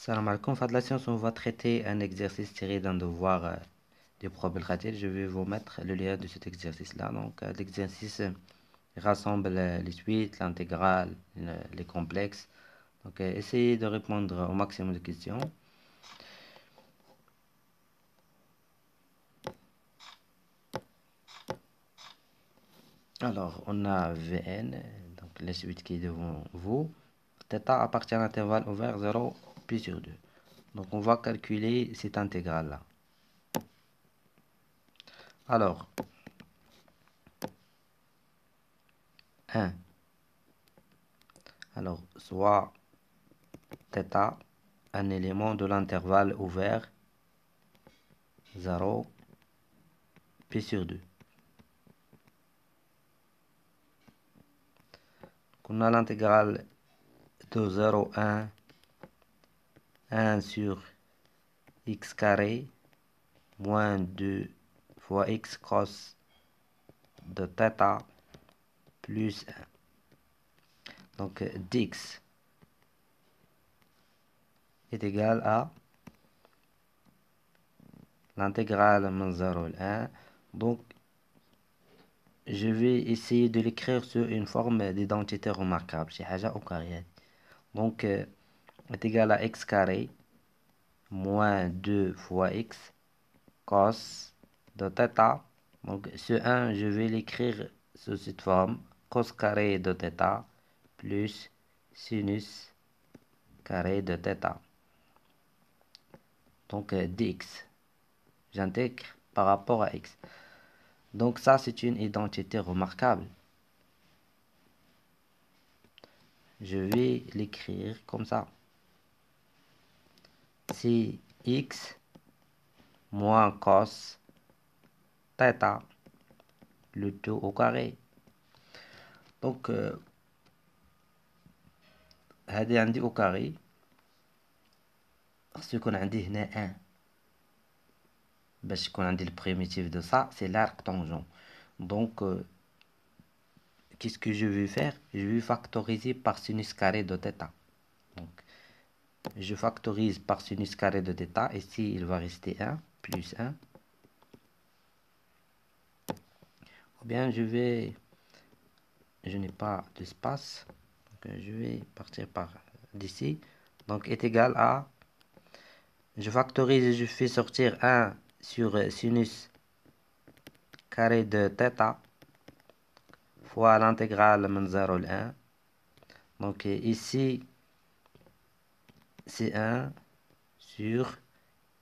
Salam alaikum. Fin de la séance, on va traiter un exercice tiré d'un devoir du Prof Khatil. Je vais vous mettre le lien de cet exercice-là. Donc, l'exercice rassemble les suites, l'intégrale, les complexes. Donc, essayez de répondre au maximum de questions. Alors, on a Vn, donc la suite qui est devant vous. Θ appartient à l'intervalle ouvert 0 pi sur 2. Donc, on va calculer cette intégrale-là. Alors, 1. Alors, soit θ, un élément de l'intervalle ouvert 0 pi sur 2. On a l'intégrale de 0, 1 sur x carré moins 2 fois x cos de θ plus 1. Donc dx est égal à l'intégrale de 0 à 1. Donc je vais essayer de l'écrire sur une forme d'identité remarquable. C'est haja au carré. Donc est égal à x carré moins 2 fois x cos de θ. Donc ce 1, je vais l'écrire sous cette forme. Cos carré de θ plus sinus carré de θ. Donc dx. J'intègre par rapport à x. Donc ça, c'est une identité remarquable. Je vais l'écrire comme ça. C'est x moins cos θ, le tout au carré. Donc, هذه عندي au carré. خاصو يكون عندي هنا 1. باش يكون عندي le primitif de ça, c'est l'arc tangent. Donc, qu'est-ce que je vais faire? Je vais factoriser par sinus carré de θ. Donc, je factorise par sinus carré de θ. Ici, il va rester 1 plus 1. Ou bien, je n'ai pas d'espace. Donc, je vais partir par d'ici. Donc, est égal à... Je factorise et je fais sortir 1 sur sinus carré de θ fois l'intégrale de 0 à 1. Donc ici, c'est 1 sur,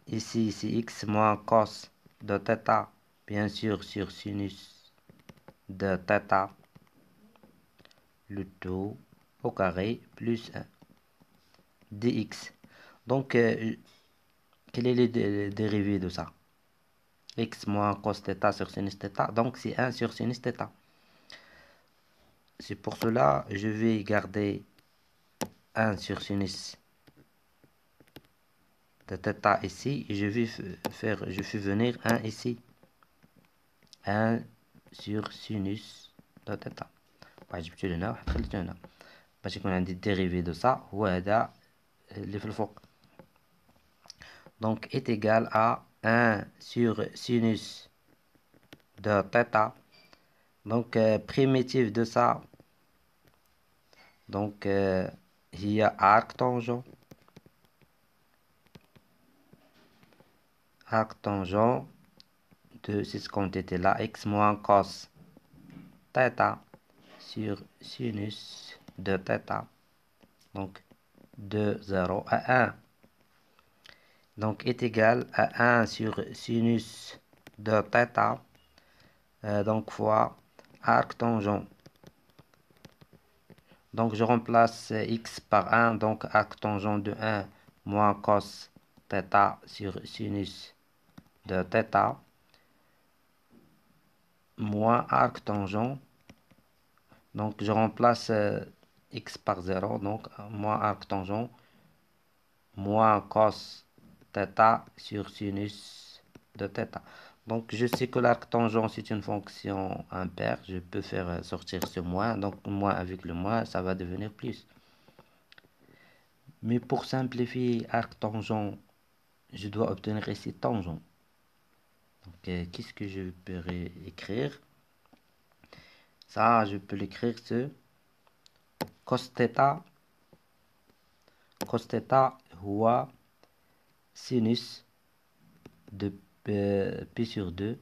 ici c'est x moins cos de θ, bien sûr sur sinus de θ, le tout au carré plus 1 dx. Donc, quel est le dérivé de ça? X moins cos θ sur sinus θ, donc c'est 1 sur sinus θ. C'est pour cela je vais garder 1 sur sinus de θ ici et je fais venir 1 ici. 1 sur sinus de θ. واحد جبتو لهنا واحد خليتو هنا باش يكون عندي الديريفي دو سا هو هذا اللي في الفوق. Donc est égal à 1 sur sinus de θ. Donc primitif de ça, donc il y a arc tangent de cette quantité là, x moins cos θ sur sinus de θ, donc de 0 à 1. Donc est égal à 1 sur sinus de θ, donc fois arc tangent. Donc je remplace x par 1, donc arc tangent de 1 moins cos θ sur sinus de θ moins arc tangent. Donc je remplace x par 0, donc moins arc tangent moins cos θ sur sinus de θ. Donc je sais que l'arc tangent c'est une fonction impaire, je peux faire sortir ce moins, donc moins avec le moins ça va devenir plus. Mais pour simplifier arc tangent, je dois obtenir ici tangent. Donc, qu'est-ce que je peux écrire? Ça, je peux l'écrire ce cos θ. Cos θ هو sinus de pi sur 2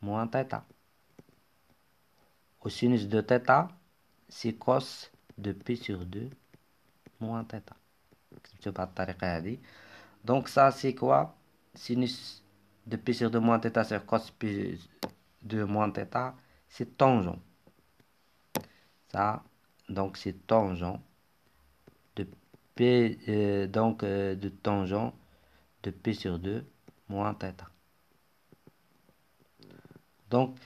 moins θ. Au sinus de θ, c'est cos de pi sur 2 moins θ. Donc ça, c'est quoi? Sinus de pi sur 2 moins θ sur cos pi 2 moins θ, c'est tangent. Ça, donc c'est tangent de P, de tangent de P sur 2 moins θ. Donc,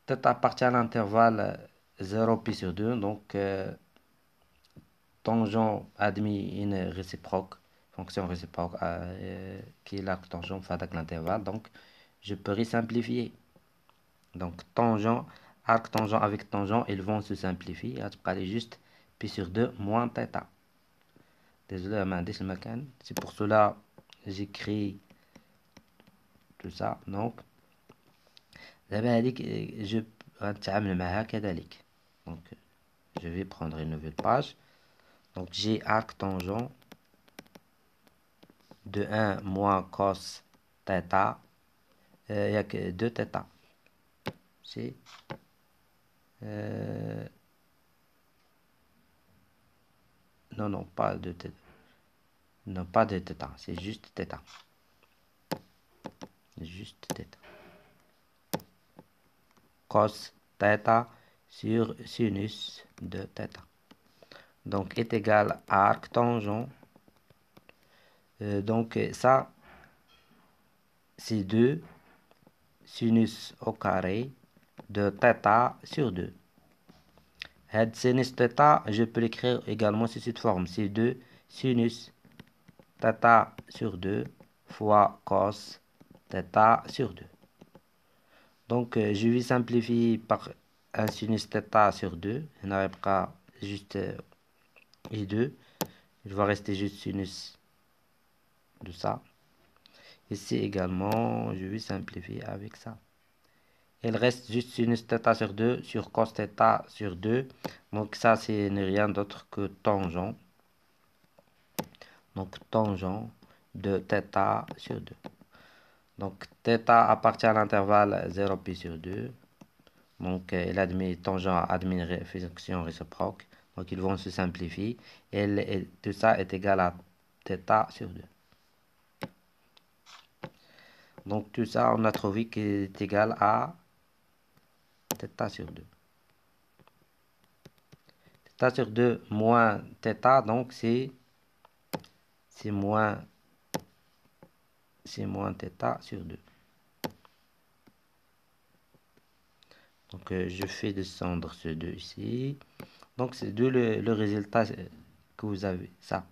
θ appartient à l'intervalle 0 pi sur 2. Donc, tangent admis une réciproque, fonction réciproque qui est l'arc tangent avec l'intervalle. Donc, je peux simplifier. Donc, tangent, arc tangent avec tangent, ils vont se simplifier. aller juste pi sur 2 moins θ. Désolé, c'est pour cela j'écris tout ça. Donc, je donc, je vais prendre une nouvelle page. Donc, j'ai arc tangent de 1 moins cos θ. Il n'y a que 2 θ. C'est non, pas de θ. Non, pas de θ. C'est juste θ. Juste θ. Cos θ sur sinus de θ. Donc, est égal à arc tangent. Donc, ça, c'est 2 sinus au carré de θ sur 2. Head sinus θ, je peux l'écrire également sous cette forme. C'est 2 sinus θ sur 2 fois cos θ sur 2. Donc, je vais simplifier par un sinus θ sur 2. Il n'arrivera juste les deux. Il va rester juste sinus de ça. Ici également, je vais simplifier avec ça. Il reste juste sinus θ sur 2 sur cos θ sur 2. Donc ça, c'est rien d'autre que tangent. Donc tangent de θ sur 2. Donc θ appartient à l'intervalle 0 pi sur 2. Donc il admet, tangent admet une fonction réciproque. Donc ils vont se simplifier. Et tout ça est égal à θ sur 2. Donc tout ça, on a trouvé qu'il est égal à θ sur 2. Θ sur 2 moins θ, donc c'est moins θ sur 2. Donc je fais descendre ce 2 ici. Donc c'est le résultat que vous avez, ça.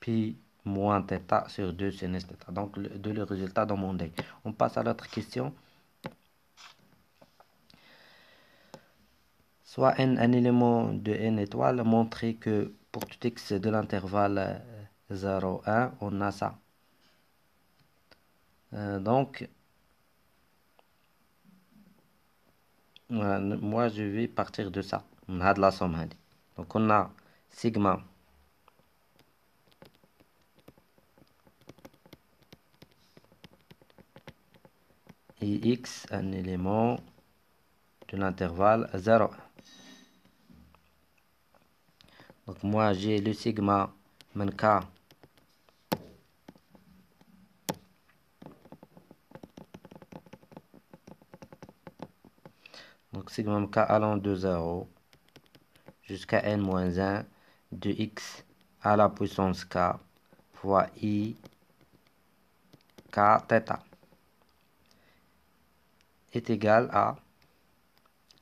Puis moins θ sur 2 sinus θ. Donc le résultat dans mon deck. On passe à l'autre question. Soit un élément de n étoile, montrer que pour tout x de l'intervalle 0, 1, on a ça. Donc, moi je vais partir de ça. On a de la somme. Donc on a sigma et x, un élément de l'intervalle 0, 1. Donc moi j'ai le sigma من k donc sigma k allant de 0 jusqu'à n-1 de x à la puissance k fois i k θ est égal à,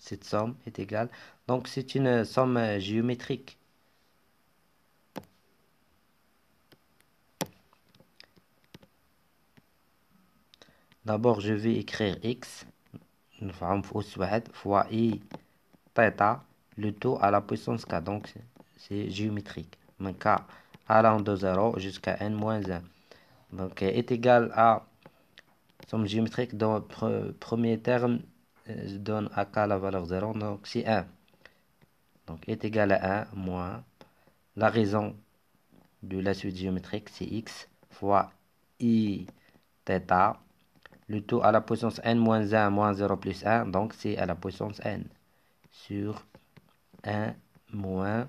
cette somme est égale, donc c'est une somme géométrique. D'abord je vais écrire x fois i θ, le tout à la puissance k, donc c'est géométrique. K allant de 0 jusqu'à n moins 1. Donc, est égal à somme géométrique dans le premier terme, je donne à k la valeur 0, donc c'est 1. Donc, est égal à 1 moins la raison de la suite géométrique, c'est x fois i θ. Le tout à la puissance n moins 1 moins 0 plus 1, donc c'est à la puissance n sur 1 moins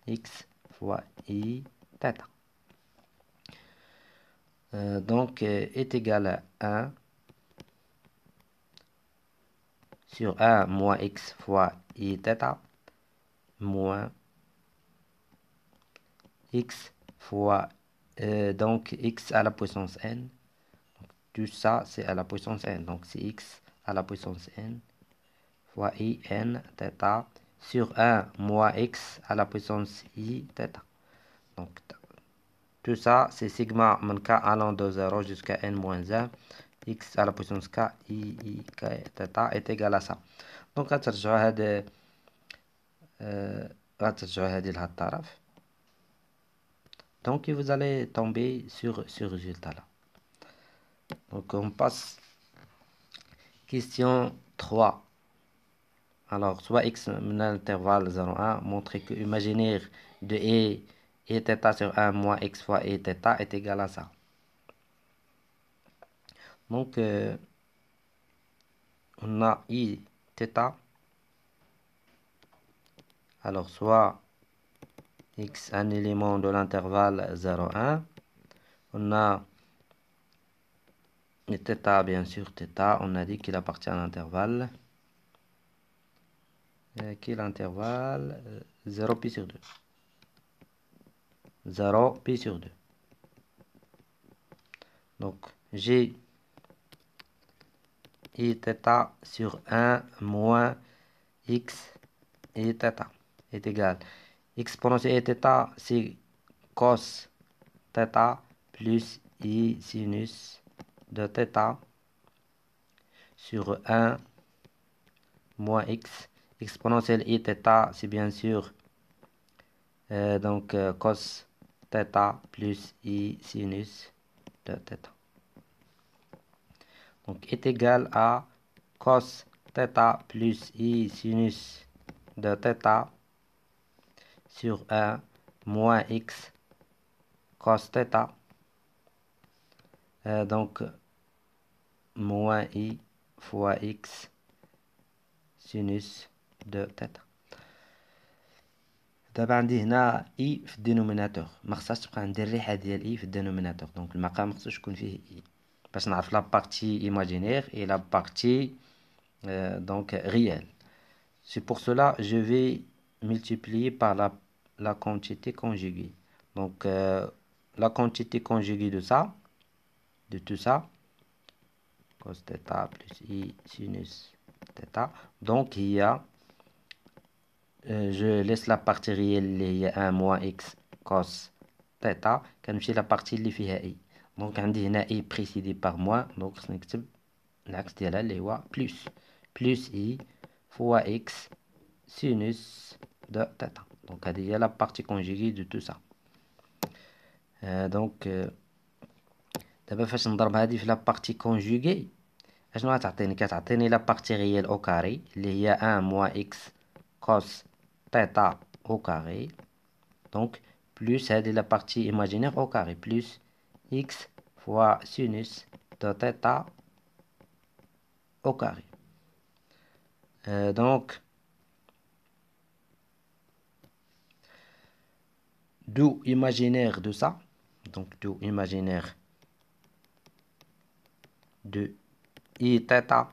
x fois i θ. Donc est égal à 1 sur 1 moins x fois i θ moins x fois donc x à la puissance n. Tout ça c'est à la puissance n, donc c'est x à la puissance n fois i n θ sur 1 moins x à la puissance i θ. Donc tout ça c'est sigma من k allant de 0 jusqu'à n moins 1 x à la puissance k i k θ est égal à ça. Donc غترجعوا هذا غترجعوا هذه لهاد الطرف. Donc vous allez tomber sur ce résultat là. Donc on passe question 3. Alors soit x من l'intervalle 0 1 montrer que imaginaire de e θ sur 1 moins x fois e θ est égal à ça. Donc on a i θ. Alors soit x un élément de l'intervalle 0 1. On a θ bien sûr θ. On a dit qu'il appartient à l'intervalle. Qui est l'intervalle 0 pi sur 2. 0 pi sur 2. Donc j'ai i θ sur 1 moins x et θ est égal. Exponentielle et θ c'est cos θ plus i sinus de θ sur 1 moins x. Exponentielle i θ c'est bien sûr donc cos θ plus i sinus de θ. Donc est égal à cos θ plus i sinus de θ sur 1 moins x cos θ. Donc moins i fois x sinus de θ. دابا عندي هنا اي في الدينوميناتور، ما خصهاش تبقى عندي الريحه ديال اي في الدينوميناتور، دونك المقام خصو يكون فيه اي باش نعرف لا بارتي ايماجينير et la partie donc réelle. C'est pour cela je vais multiplier par la quantité conjuguée. Donc la quantité conjuguée de ça, de tout ça, cos θ plus i sinus θ. Donc il y a je laisse la partie réelle اللي هي 1 moins x cos θ كنمشي la partie اللي فيها i. Donc عندي هنا i précédé par moins, donc خصني نكتب العكس ديالها اللي هو plus i fois x sinus de θ. Donc هذه هي la partie conjuguée de tout ça. donc دابا فاش نضرب هذه في la partie conjuguée اشنو غتعطيني؟ كتعطيني la partie réelle au carré اللي هي 1 moins x cos θ au carré, donc plus هذه la partie imaginaire au carré plus x fois sinus de θ au carré. Donc d'où imaginaire de ça, donc d'où imaginaire de i θ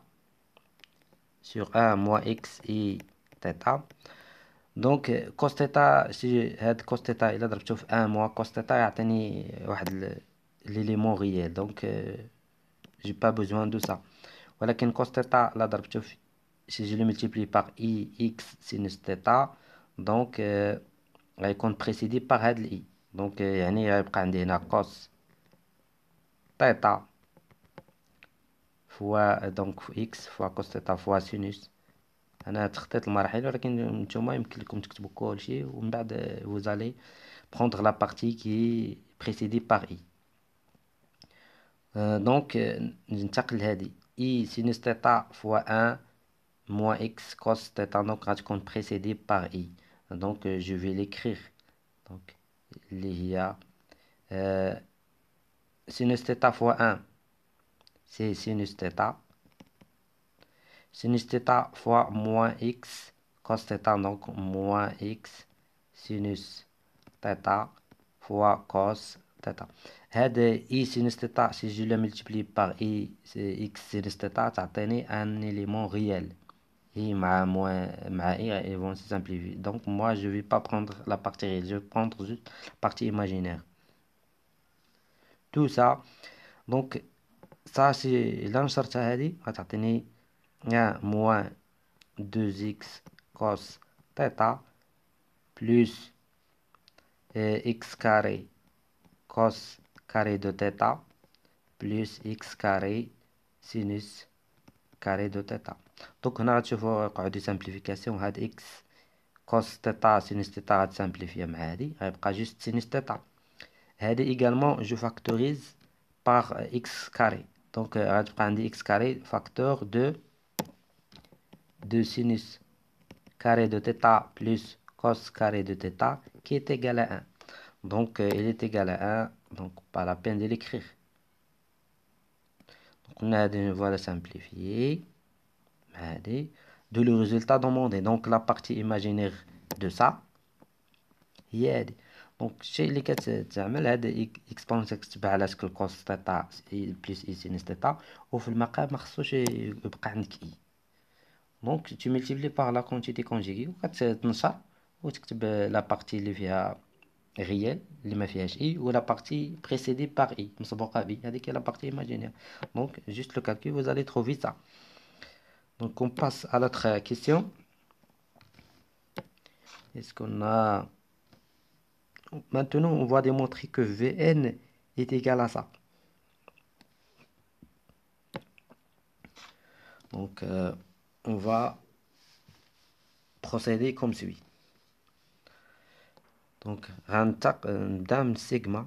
sur 1 moins x i θ. Donc cos θ si هاد cos θ إلا ضربته في 1 moins cos θ يعطيني واحد l'élément réel, donc j'ai pas besoin de ça. ولكن cos θ إلا ضربته في si je le multiplie par i x sinus θ donc غيكون précédé par هاد i. donc يعني غيبقى عندي هنا cos θ fois donc x fois cos θ fois sinus. انا تخطيت المراحل ولكن نتوما يمكن لكم تكتبوا كلشي ومن بعد vous allez prendre la partie qui est précédée par i. Donc ننتقل هذه i sinus θ fois 1 moins x cos θ, donc غادي تكون précédée par i. Donc je vais l'écrire. Donc اللي هي sinus θ fois 1 c'est sinus θ. Sinus θ fois moins x cos θ, donc moins x sinus θ fois cos θ. هذا i sinus θ, si je le multiplie par i x sinus θ, تعطيني un élément réel. I مع i, ils vont se simplifier. Donc moi je vais pas prendre la partie réelle, je vais prendre juste la partie imaginaire. Tout ça, donc ça c'est là نشرتها هذه غتعطيني 1 moins 2x cos θ plus x carré cos carré de θ plus x carré sinus carré de θ. Donc هنا غتشوفوا يوقعوا دي سامبليفيكاسيون. هاد x cos θ sinus θ غتسامبليفيا مع هادي غيبقى جوست sinus θ. هادي également je factorise par x carré. Donc غتبقى عندي x carré facteur de sinus carré de θ plus cos carré de θ qui est égal à 1. Donc il est égal à 1, donc pas la peine de l'écrire. Donc on a une voie simplifiée. De le résultat demandé. Donc la partie imaginaire de ça هي هادي. دونك الشيء اللي كتعمل هذا اكسبونسيال كتبع على شكل كوس ثيتا بلس اي سينس ثيتا، وفي المقام ما خصوش يبقى عندك اي. دونك tu multiplies par la quantité conjuguée وكتنشر وتكتب لا بارتي اللي فيها réel اللي ما فيهاش اي ولا بارتي précédée par i مسبوقة ب، هذيك هي لا بارتي imaginaire. Donc juste le calcul, vous allez trouver ça. Donc on passe à l'autre question. Est-ce qu'on a... Maintenant, on va démontrer que Vn est égal à ça. Donc, on va procéder comme suit. Donc, dame sigma.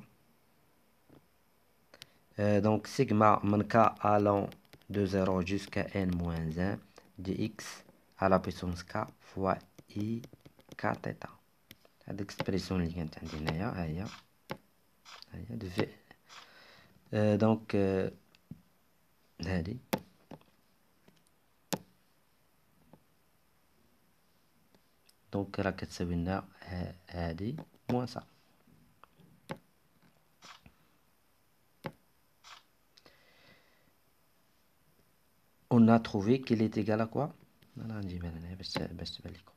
Donc, sigma من k allant de 0 jusqu'à n moins 1 de x à la puissance k fois i k θ. هذه الاكسبريسيون اللي كانت عندي هنايا ها هي دو في. دونك هذه دونك راه كتساوي لنا هذه موان صا. On a trouvé qu'il est égal à quoi? انا غنجيبها هنا باش تبان لكم.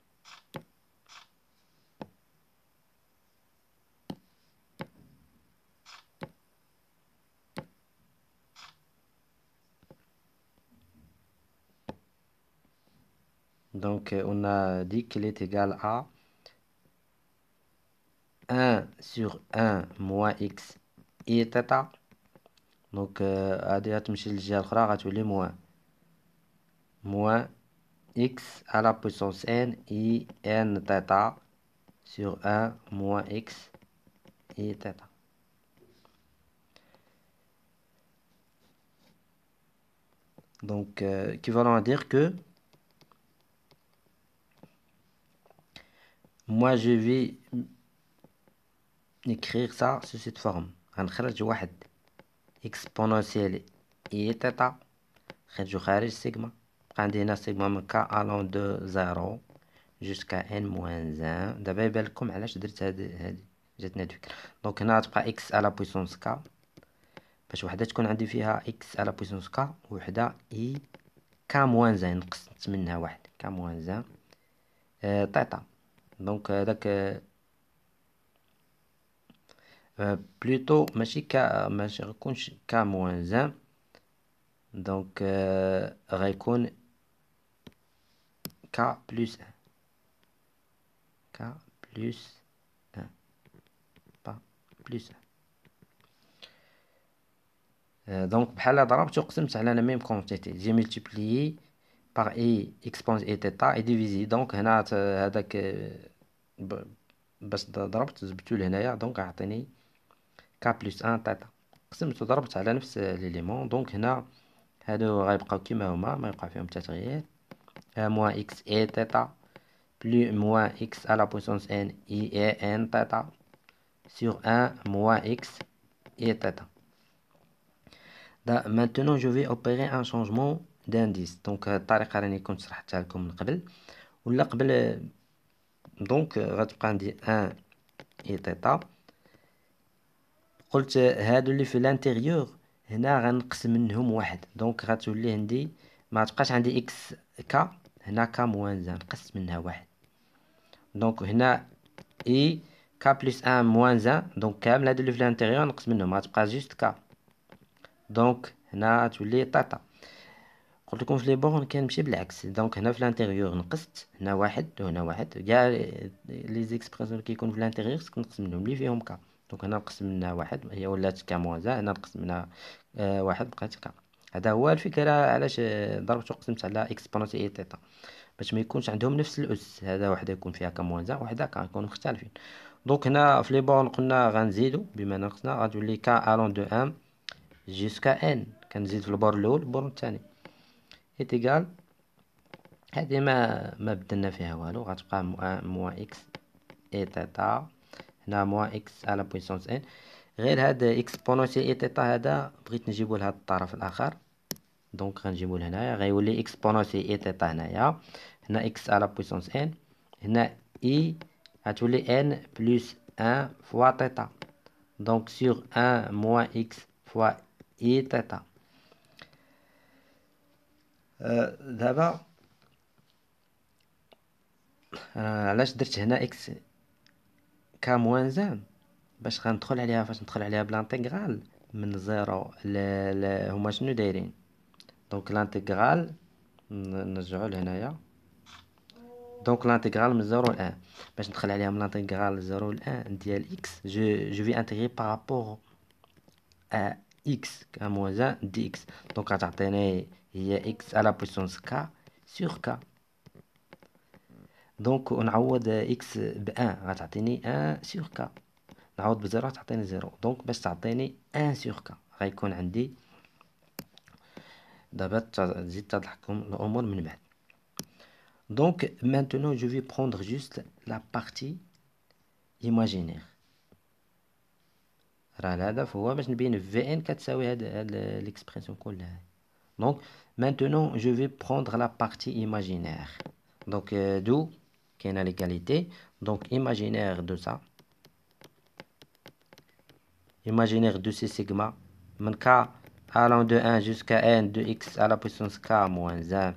Donc on a dit qu'il est égal à 1 sur 1 moins x i θ. Donc هادي غتمشي للجهة الأخرى غتولي moins x à la puissance n i n θ sur 1 moins x i θ. Donc équivalent à dire que moi je vais écrire ça sous cette forme. غنخرج واحد exponentielle i θ خرجو خارج سيجما. عندي هنا سيجما من k allant de 0 jusqu'à n moins 1. دابا يبان لكم علاش درت هادي جاتني هاد الفكرة. دونك هنا غتبقى x à la puissance k باش وحدة تكون عندي فيها x à la puissance k وحدة i k moins 1 نقصت منها واحد k moins 1 θ. دونك هذاك بلوتو ماشي غيكونش k moins 1. دونك غيكون k plus 1 k plus 1 pas plus 1. دونك بحال ضربت وقسمت على لا ميم كونتيتي جي ملتيبليي باغ اي اكسبونس اي تيتا اي ديفيزي. دونك هنا هذاك باش ضربت جبتو لهنايا دونك غيعطيني ك بلس ان تيتا. قسمت وضربت على نفس ليليمون. دونك هنا هادو غيبقاو كيما هما، ما يوقع فيهم حتى تغيير. موان اكس اي تيتا بلو موان اكس à la puissance n i et n theta sur 1 moins x et theta. Maintenant je vais opérer un changement d'indice. Donc الطريقة راني كنت شرحتها لكم من قبل ولا قبل. دونك غتبقى عندي 1 اي تيتا. قلت هادو اللي في الانتيريور هنا غنقسم منهم واحد. دونك غتولي عندي ما تبقاش عندي اكس كا، هنا كا موان زان نقسم منها واحد. دونك هنا اي كا بلس ان موان زان. دونك كامل هادو اللي في الانتيريور نقسم منهم غتبقى جوست كا. دونك هنا تولي تاتا. قلت لكم في لي بورن كنمشي بالعكس. دونك هنا في الانتيريور نقصت، هنا واحد وهنا واحد. كاع لي زيكسبريسيون كيكون في الانتيريور خصك نقسم منهم اللي فيهم كا. دونك هنا نقسم منها واحد هي ولات كا موان زان، هنا نقسم منها واحد بقات كا. هذا هو الفكرة علاش ضربت وقسمت على اكسبونونسيال اي تيتا، باش ما يكونش عندهم نفس الأس. هذا وحده يكون فيها كا موان زان وحده كا، يكونوا مختلفين. دونك هنا في لي بورن قلنا غنزيدو بما نقصنا غتولي كا الون دو ان جيسكا ان. كنزيد في البور الاول البور الثاني ايتيغال. هذه ما بدلنا فيها والو، غتبقى موان اكس اي تيتا. هنا موان اكس على بويسونس ان. غير هاد اكسبونونسيال اي تيتا هذا بغيت نجيبو لهاد الطرف الاخر. دونك غنجيبو لهنايا غيولي اكسبونونسيال اي تيتا هنايا. هنا اكس على بويسونس ان. هنا اي غتولي ان بلس ان فوا تيتا. دونك سور ان موان اكس فوا اي تيتا. دابا علاش درت هنا اكس كا موان زان؟ باش غندخل عليها فاش ندخل عليها بلانتيغرال من زيرو هما شنو دايرين. دونك لانتيغرال نرجعو لهنايا. دونك لانتيغرال من زيرو لان باش ندخل عليها من لانتيغرال زيرو لان ديال اكس جو في انتيغري بارابور ا اكس كا موان زان دي اكس. دونك غتعطيني هي اكس على بويسونس كا سور كا. دونك نعوض اكس بان غتعطيني ان سور كا، نعوض بزيرو تعطيني زيرو. دونك باش تعطيني ان سور كا غيكون عندي. دابا تزيد تضحكم الامور من بعد. دونك maintenant je vais prendre juste la partie imaginaire. راه الهدف هو باش نبين في ان كتساوي هاد ليكسبرسيون كلها. دونك maintenant je vais prendre la partie imaginaire. دونك دو كاينه ليغاليتي. دونك imaginaire de ça, imaginaire de ces sigma من k allant de 1 jusqu'à n de x à la puissance k moins 1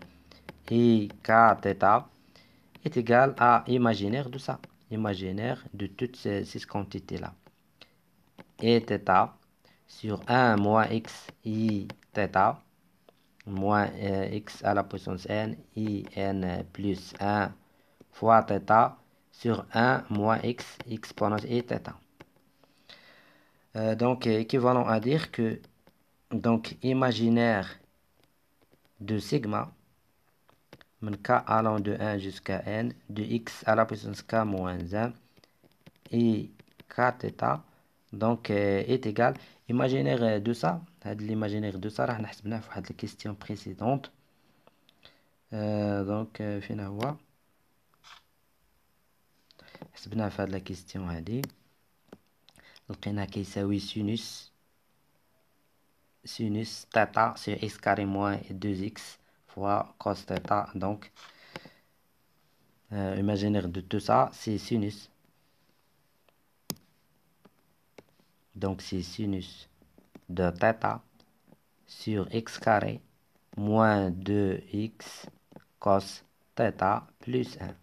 et k θ est égal à imaginaire de ça, imaginaire de toutes ces quantités-là. Et θ sur 1 moins x i θ moins x à la puissance n i n plus 1 fois θ sur 1 moins x exponentielle et θ. Donc équivalent à dire que donc imaginaire de sigma من k allant de 1 jusqu'à n de x à la puissance k moins 1 et k θ donc est égal imaginaire de ça. هاد l'imaginaire de ça راح نحسبناه في واحد الكيستيون précédente. donc فين هو حسبناه في هاد الكيستيون هادي لقيناه كيساوي sinus θ sur x carré moins 2x fois cos θ. donc imaginaire de tout ça c'est sinus. Donc c'est sinus de θ sur x carré moins 2x cos θ plus 1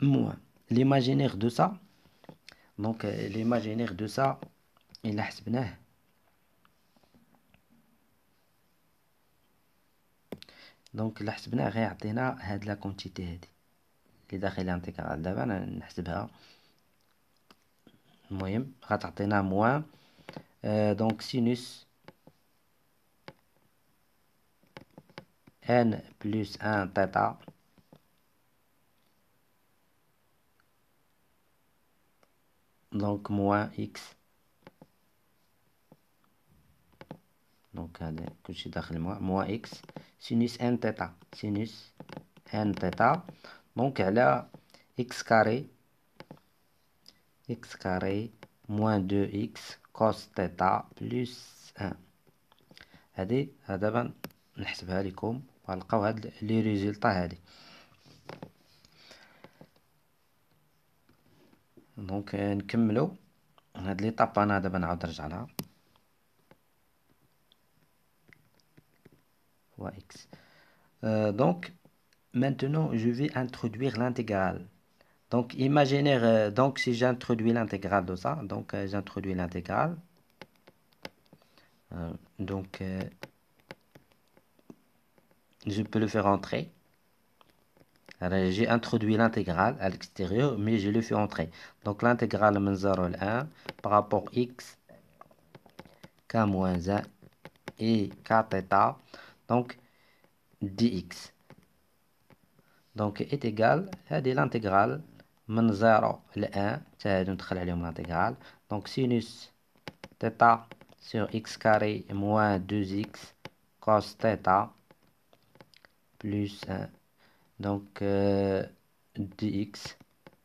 moins l'imaginaire de ça. Donc l'imaginaire de ça il حسبناه. دونك اللي حسبناه غيعطينا هاد لا كونتيتي هادي اللي داخل انتيغرال. دابا نحسبها. المهم غتعطينا موان دونك سينوس n plus 1 θ donc moins x. Donc هذا كل شيء داخل moins x sinus n θ sinus n θ donc على x carré moins 2x cos θ plus 1. هذه دابا نحسبها لكم ونلقاو هاد لي ريزولطا هادي. دونك نكملو هاد ليطاب. انا دابا نعاود نرجع لها fois x. Donc maintenant je vais introduire l'intégrale. Donc imaginaire, donc si j'introduis l'intégrale de ça, donc j'introduis l'intégrale. Donc je peux le faire entrer. J'ai introduit l'intégrale à l'extérieur, mais je le fais entrer. Donc l'intégrale من 0 à 1 par rapport x k moins 1 et k θ, donc dx. Donc est égal à l'intégrale من 0 à 1 تاعي ندخل عليهم l'intégrale. Donc sinus θ sur x carré moins 2x cos θ plus 1. Donc dx.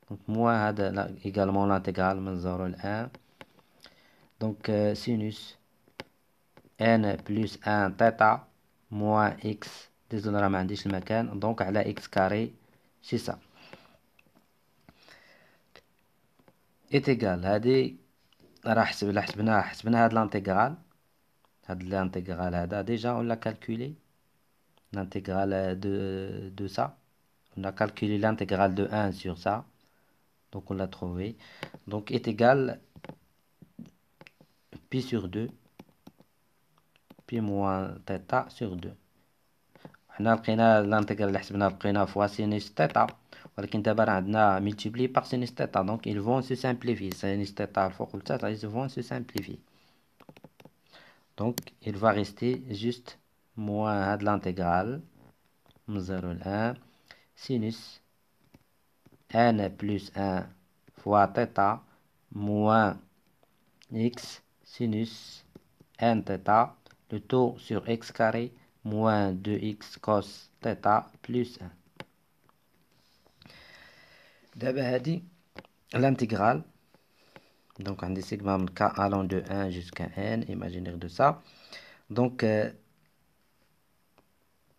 Donc moins هذا également l'intégrale من 0 à 1. Donc sinus n plus 1 θ moins x. désolé راه ما عنديش المكان. donc على x carré c'est ça est égal. هذه راه حسبنا هاد l'intégral. هاد l'intégral هذا déjà on l'a calculé. L'intégrale de ça. On a calculé l'intégrale de 1 sur ça. Donc on l'a trouvé. Donc est égal pi sur 2. Pi moins θ sur 2. حنا لقينا l'intégrale اللي حسبناها لقينا fois sinus θ. ولكن دابا راه عندنا multiplié par sinus θ. Donc ils vont se simplifier. Sinus θ الفوق والتحت ils vont se simplifier. Donc il va rester juste moins de l'intégrale من 0 à 1 sinus n plus 1 fois θ moins x sinus n θ le tout sur x carré moins 2x cos θ plus 1. d'abord هذه l'intégrale. Donc on dit sigma من k allant de 1 jusqu'à n imaginaire de ça. Donc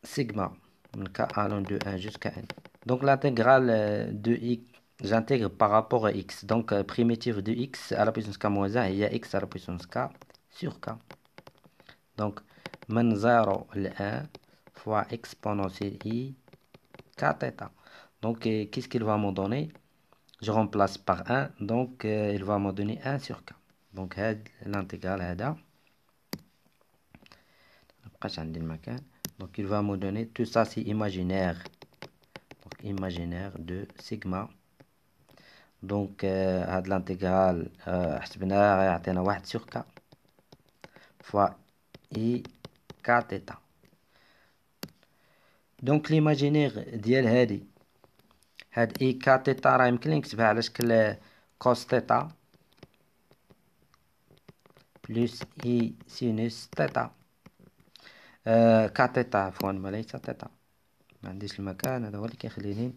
sigma من k allant de 1 jusqu'à n. Donc l'intégrale de x j'intègre par rapport à x. Donc primitive de x à la puissance k moins 1 il y a x à la puissance k sur k. Donc من 0 à 1 fois exponentielle i k θ. Donc qu'est-ce qu'il va me donner? Je remplace par 1. Donc il va me donner 1 sur k. Donc l'intégrale هذا مبقاش عندي المكان. Donc il va me donner tout ça c'est imaginaire. Donc imaginaire de sigma. Donc هاد l'intégrale حسبناها يعطينا 1 sur k fois i k θ. Donc l'imaginaire ديال هاد i k θ راه يمكن نكتبها على شكل cos θ plus i sinus θ. k θ عفوا وليس θ. ما عنديش المكان هذا هو اللي كيخليني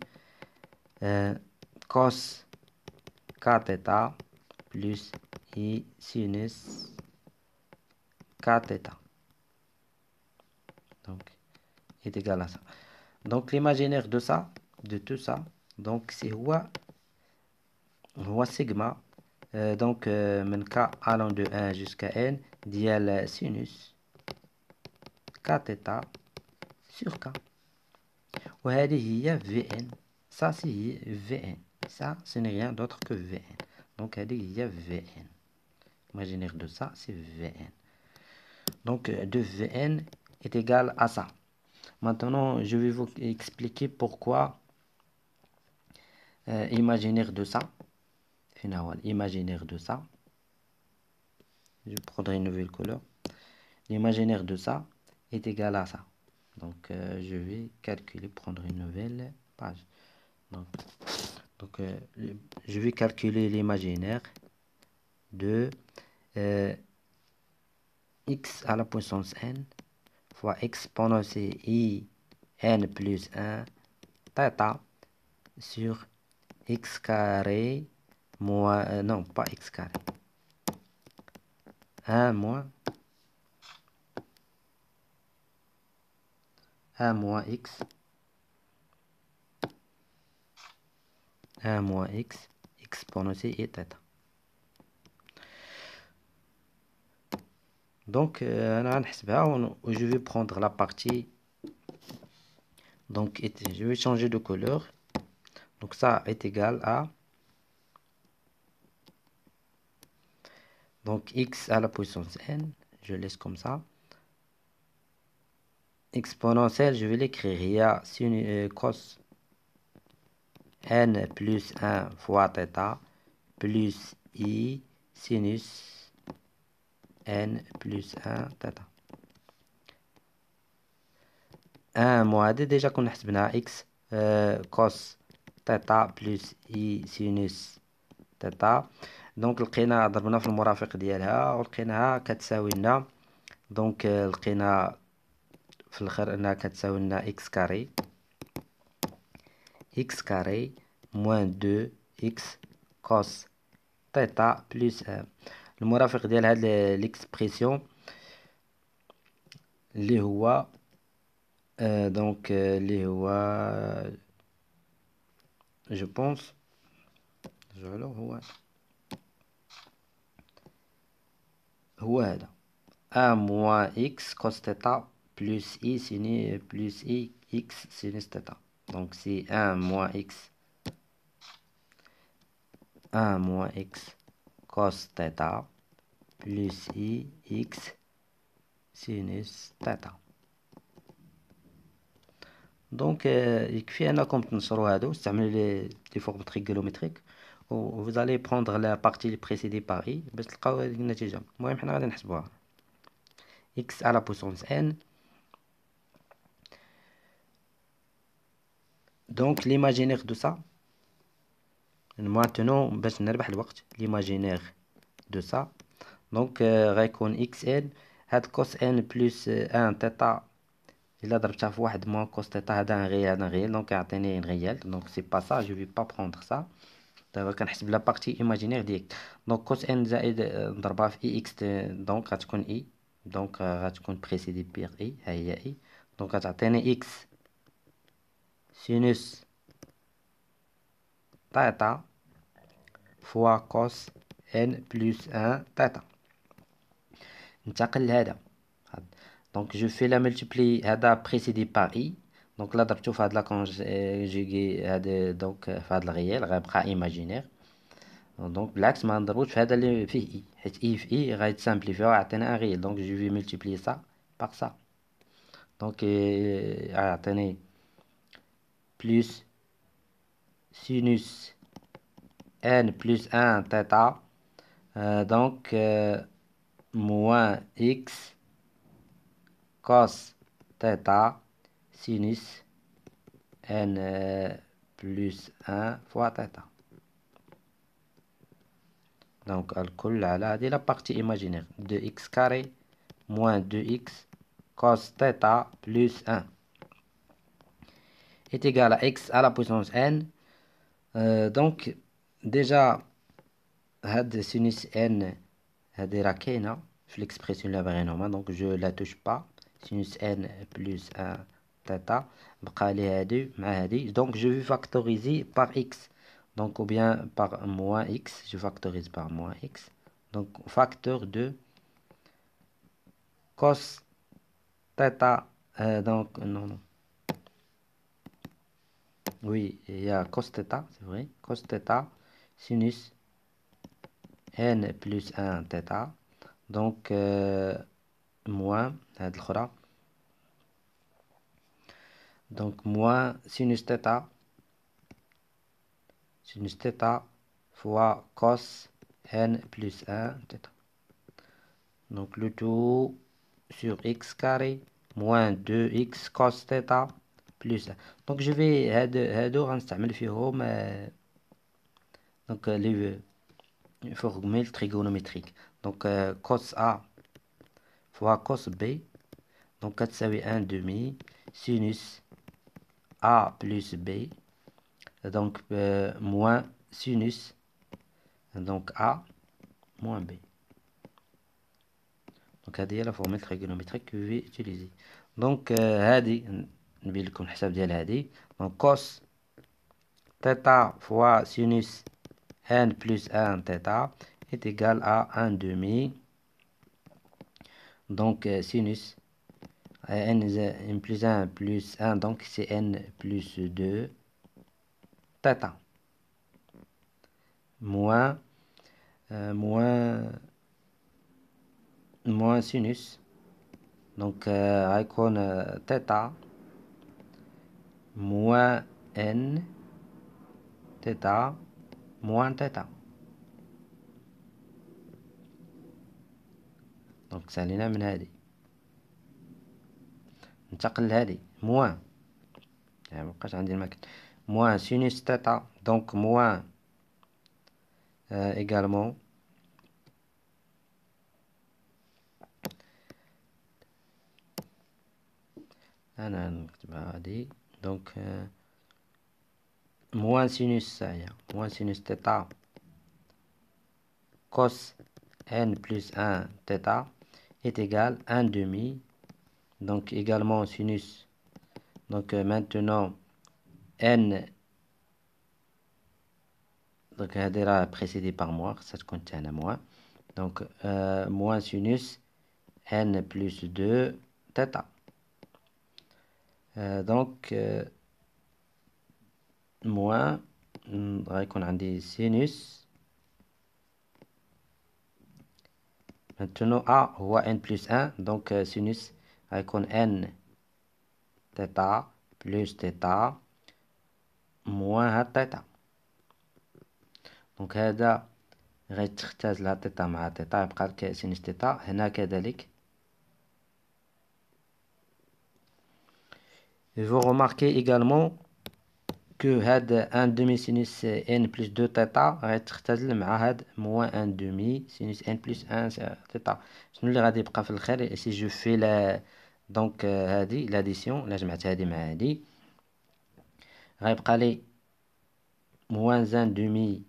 cos k θ plus i sinus k θ. Donc est égal à ça. Donc l'imaginaire de ça, de tout ça, donc c'est هو sigma donc من k allant de 1 jusqu'à n ديال sinus k θ sur k. وهذه هي Vn. Ça c'est Vn. Ça ce n'est rien d'autre que Vn. Donc هذه هي Vn. Imaginaire de ça c'est Vn. Donc de Vn est égal à ça. Maintenant je vais vous expliquer pourquoi imaginaire de ça. Finalement imaginaire de ça. Je prendrai une nouvelle couleur. L'imaginaire de ça est égal à ça. Donc je vais calculer, prendre une nouvelle page. Donc je vais calculer l'imaginaire de x à la puissance n fois exponentielle i n plus 1 θ sur x carré moins, non pas x carré, 1 moins x 1 moins x exponentielle i θ. Donc je vais prendre la partie, donc je vais changer de couleur, donc ça est égal à, donc x à la puissance n, je laisse comme ça, exponentielle, je vais l'écrire, il y a cos n plus 1 fois θ plus i sinus n plus 1 θ. 1 moins هذه ديجا كنا حسبناها x cos θ plus i sinus θ. دونك لقينا ضربنا في المرافق ديالها ولقيناها كتساوي لنا، دونك لقينا في الاخر انها كتساوي لنا x كاري موان 2 x cos θ بلس 1. المرافق ديال هاد ليكسبريسيون اللي هو دونك اللي هو جو بونس هو هذا 1 moins x cos θ plus i sinus plus i x sinus θ. Donc c'est 1 moins x cos θ plus i x sinus θ. Donc يكفي انكم تنشروا هادو، استعملوا لي فورم تريغونومتريك و vous allez prendre la partie précédée par i باش تلقاو هذه النتيجة. المهم حنا غادي نحسبوها x à la puissance n. Donc l'imaginaire de ça maintenant باش نربح الوقت، l'imaginaire de ça donc غيكون xn هاد cos n plus 1 θ إلا ضربتها في واحد موان cos θ هذا غير دونك يعطيني غيال، دونك سي با سا جو في با بروندر سا. دابا كنحسب لا بارتي ايماجينير ديالك، دونك cos n زائد نضربها في اي اكس دونك غتكون اي، دونك غتكون بريسيدي بيغ اي، ها هي اي، دونك غتعطيني اكس سينوس θ فوا كوس ان بلس 1 θ. ننتقل لهذا، دونك جو في لا ملتيبلي هذا بريسيدي باغ اي، دونك لا ضربتو في هاد لا كونجيغي هذا دونك في هاد الغيال غيبقى ايماجينير، دونك بالعكس ما نضربوش في هذا اللي فيه اي، حيت اي في اي غيتسامبليفيو ويعطينا ان غيال، دونك جو في ملتيبلي سا باغ سا، دونك غيعطيني بلس سينوس n plus 1 θ donc moins x cos θ sinus n plus 1 fois θ. donc الكل على هذه la partie imaginaire 2x carré moins 2x cos θ plus 1 est égal à x à la puissance n. donc déjà هاد sinus n هادي راه كاينه في ليكسبريسيون اللي باغيين هما، دونك جو لا توش با، sinus n plus 1 θ بقى لي هادي مع هادي، دونك جو في فاكتوريزي par x donc ou bien par moins x, je factorise par moins x, donc facteur de cos θ donc non oui il y a cos θ, c'est vrai, cos θ sinus n plus 1 θ donc moins هاد الأخرى donc moins sinus θ fois cos n plus 1 θ, donc le tout sur x carré moins 2x cos θ plus 1. donc je vais هادو غنستعمل فيهم donc formule trigonométrique. Donc cos A fois cos B, donc كتساوي 1 demi sinus A plus B, donc moins sinus donc A moins B. Donc هذه هي la formule trigonométrique que je vais utiliser. Donc هذه نبين لكم الحساب ديال هذه. Donc cos θ fois sinus n plus 1 θ est égal à 1 demi. Donc sinus n plus 1 plus 1, donc c'est n plus 2 θ moins sinus, donc غيكون θ moins n θ moins θ. دونك سالينا من هذه ننتقل لهذه موان، يعني مبقاش عندي المكان موان سينوس تيتا، دونك موان également أنا نكتبها هذه، دونك موان سينوس هي موان سينوس تيتا cos n plus 1 θ est égal 1 demi, donc également sinus, donc maintenant n, donc هذه راه précédé par moins خاصها تكون تاعنا moins، donc moins sinus n plus 2 θ. donc moins غيكون عندي sinus maintenant A هو n plus 1، donc sinus غيكون n θ plus θ moins هاد θ. دونك هذا غيتختاز لها θ مع θ، يبقى لك سينوس θ. هنا كذلك vous remarquez également que هاد 1 demi sinus n plus 2 θ غيتختزل مع هاد moins 1 demi sinus n plus 1 θ. شنو اللي غادي يبقى في الاخر سي جو في لا دونك هادي لاديسيون، الا جمعت هادي مع هادي غيبقى لي moins 1 demi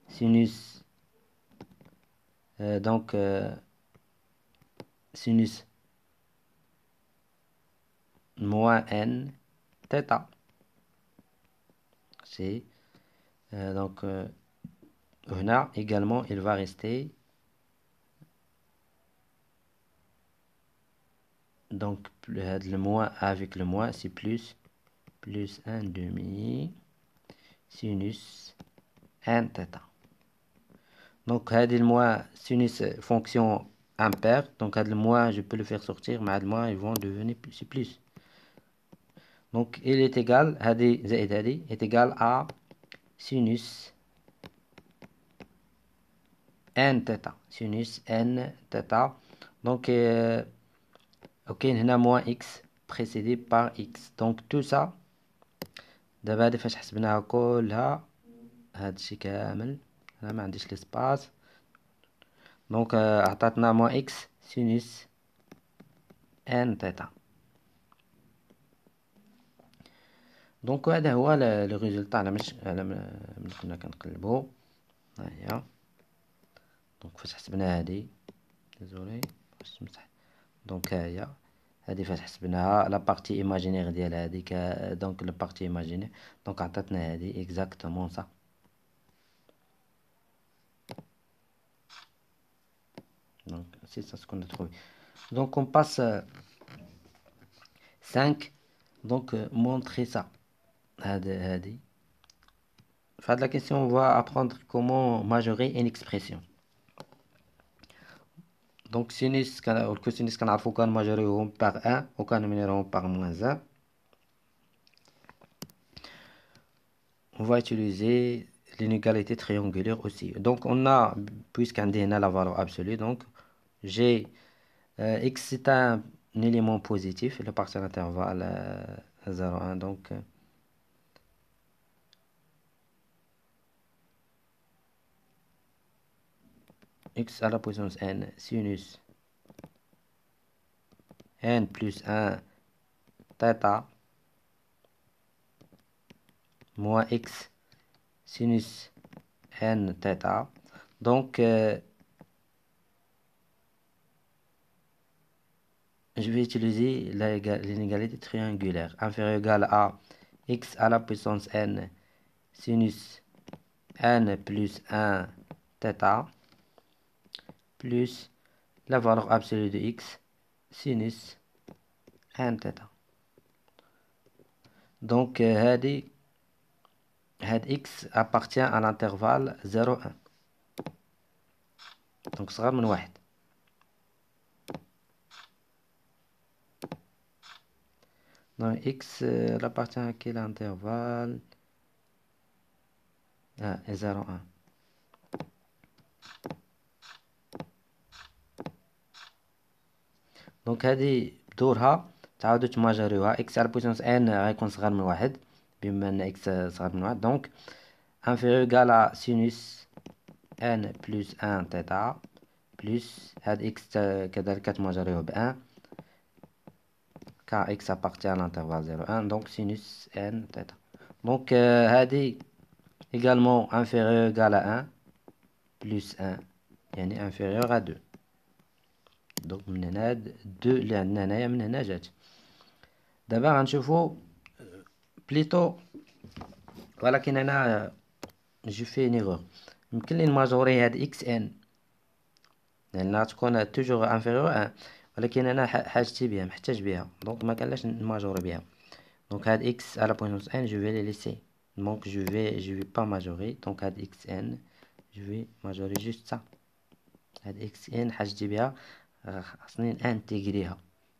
sinus donc sinus moins n θ. C'est donc هنا également il va rester donc le moins avec le moins c'est plus 1 demi sinus n θ. donc هذه الموان sinus fonction impair، donc هذا الموان je peux le faire sortir مع الموان ils vont devenir plus. donc il est égal هذه زائد هذه est égal à sinus n θ sinus n θ. donc وكاين هنا moins x précédé par x، donc tout ça دابا هادي فاش حسبناها كلها هادشي كامل انا ما عنديش ليسباس، دونك عطاتنا moins x sinus n θ. دونك هذا هو لو ريزولطا على من كنا كنقلبو. ها هي دونك فاش حسبنا هادي ديزولي باش نمسح، دونك ها هي هادي فاش حسبناها لا بارتي ايماجينير ديال هاديك، دونك لا بارتي ايماجينير دونك عطاتنا هادي اكزاكتومون صا. donc c'est ça ce qu'on a trouvé. donc on passe 5 donc montrer ça. هادي في هاد la question on va apprendre comment majorer une expression. donc sinus والكوسينوس كنعرفو كنماجوريوهم par 1 وكنمينيروهم par moins 1. on va utiliser l'inégalité triangulaire aussi. donc on a, puisqu'عندي هنا la valeur absolue, donc j'ai x c'est un élément positif, il appartient à l'intervalle 0 1, donc x à la puissance n sinus n plus 1 θ moins x sinus n θ. Donc, je vais utiliser l'inégalité triangulaire. Inférieur ou égal à x à la puissance n sinus n plus 1 θ plus la valeur absolue de x sinus n θ. Donc, هاد x appartient à l'intervalle 0,1. Donc, صغر من واحد. Donc, x appartient à quel intervalle? 0,1. دونك هذه بدورها تعاودوا تماجريوها. اكس على بويسونس ان غيكون صغر من واحد بما ان اكس صغر من واحد. دونك انفيريور ايكال ا سينوس ان بلس ان تيتا بلس هاد اكس كذلك تماجريوه بان كا اكس ابارتي على الانترفال 0 1. دونك سينوس ان تيتا. دونك هذه également inférieur égal à 1 plus 1 يعني inférieur à 2. دونك من هنا هاد 2 اللي عندنا هنايا من هنا جات. دابا غنشوفو بليتو، ولكن انا جو في نيغور. يمكن لي نماجوري هاد اكس ان لان تكون توجور انفيريور 1، ولكن انا حاجتي بها محتاج بها، دونك ما كانلاش نماجوري بها. دونك هاد اكس على بوينت ان جو في لي ليسي. دونك جو في با ماجوري. دونك هاد اكس ان جو في ماجوري جوست سا. هاد اكس ان حاجتي بها خاصني انتيغريها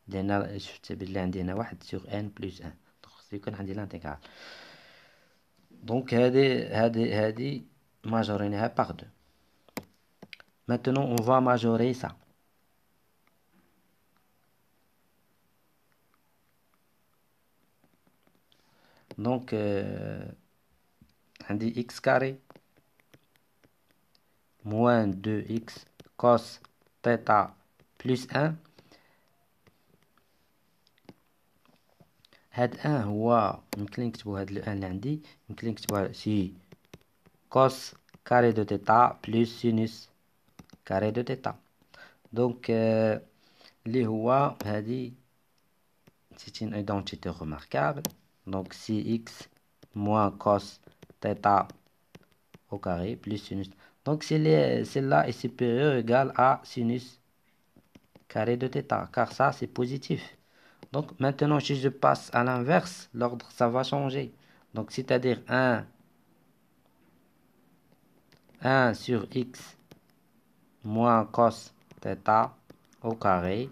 لان شفت بلي عندي هنا واحد سور ان بلس ان، دونك خصو يكون عندي لانتيغرال. دونك هذه majorée par 2. Maintenant, on va majorer ça. Donc, on dit x carré moins 2x cos θ plus 1. هاد 1 هو يمكن نكتبو هاد ال 1 اللي عندي يمكن نكتبوها سي cos carré de θ plus sinus carré de θ. Donc, اللي هو هادي c'est une identité remarquable. Donc, si x moins cos θ au carré plus sinus. Donc, celle-là est supérieure ou égale à sinus carré de θ, car ça, c'est positif. Donc, maintenant, si je passe à l'inverse, l'ordre, ça va changer. Donc, c'est-à-dire 1 sur x moins cos θ au carré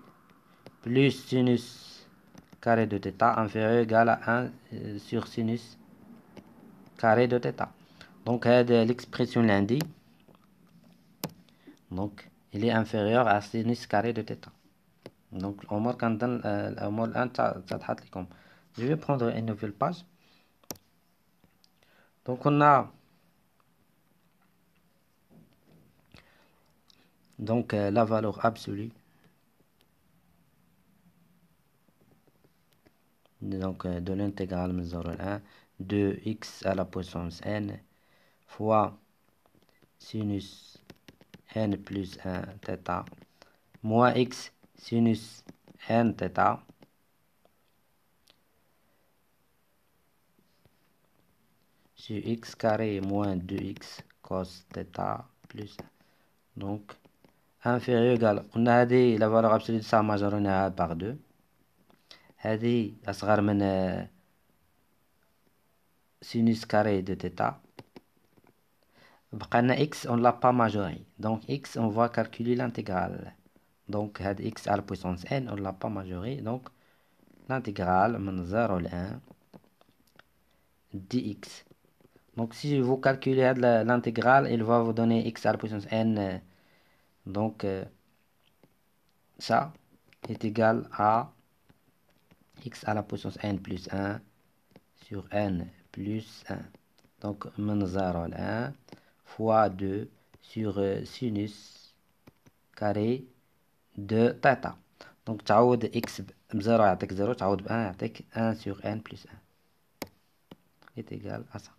plus sinus carré de θ inférieur ou égal à 1 sur sinus carré de θ. Donc, l'expression lundi, donc, il est inférieur à sinus carré de θ. Donc, الأمور كنظن الأمور الآن تضحت لكم. Je vais prendre une nouvelle page. Donc, on a donc la valeur absolue. Donc, de l'intégrale de 0 à 1 de x à la puissance n fois sinus n plus 1 θ moins x sinus n θ sur x carré moins 2x cos θ plus 1. Donc, inférieur égal. On a dit la valeur absolue de ça majorée par 2. هذه أصغر من sinus carré de θ. بقى x on l'a pas majoré. Donc x on va calculer l'intégrale. Donc x à la puissance n on l'a pas majoré. Donc l'intégrale من 0 à 1 dx. Donc si vous calculez l'intégrale, il va vous donner x à la puissance n. Donc ça est égal à x à la puissance n plus 1 sur n plus 1. Donc من 0 à 1 fois 2 sur sinus carré de θ. Donc تعوض x بزيرو يعطيك زيرو، تعوض ب1 يعطيك 1 sur n plus 1 est égal à ça.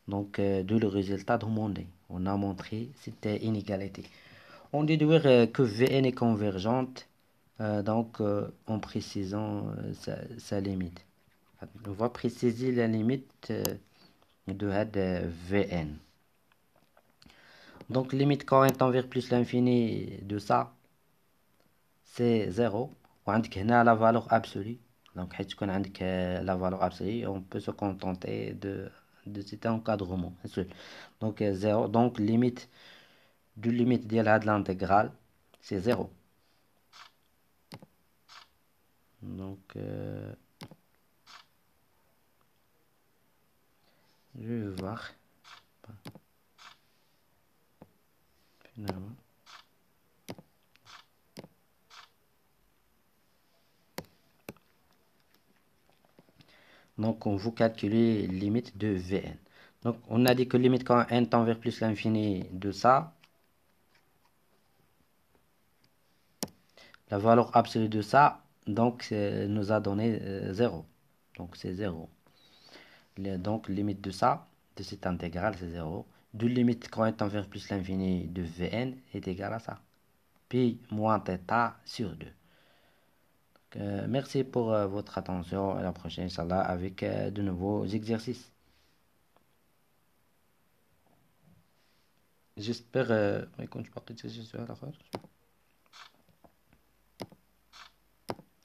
Donc d'où le résultat demandé. On a montré cette inégalité. On déduire que Vn est convergente en précisant sa limite. On va préciser la limite de Vn. Donc limite quand étant vers plus l'infini de ça, c'est 0. وعندك هنا la valeur absolue. Donc حيث تكون عندك la valeur absolue, on peut se contenter de cet encadrement. Donc 0. Donc limite de l'intégrale, c'est 0. Donc je vais voir finalement. Donc on vous calculer limite de Vn. Donc on a dit que limite quand n tend vers plus l'infini de ça, la valeur absolue de ça, donc nous a donné 0. Donc c'est 0. Donc limite de ça, de cette intégrale, c'est 0. De limite quand n tend vers plus l'infini de Vn est égal à ça. Pi moins θ sur 2. Merci pour votre attention. À la prochaine, Inch'Allah, avec de nouveaux exercices. J'espère ما يكونش باقي تسجيل سؤال آخر.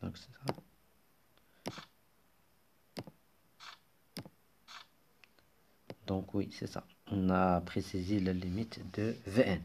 Donc c'est ça. Donc oui, c'est ça. On a précisé la limite de Vn.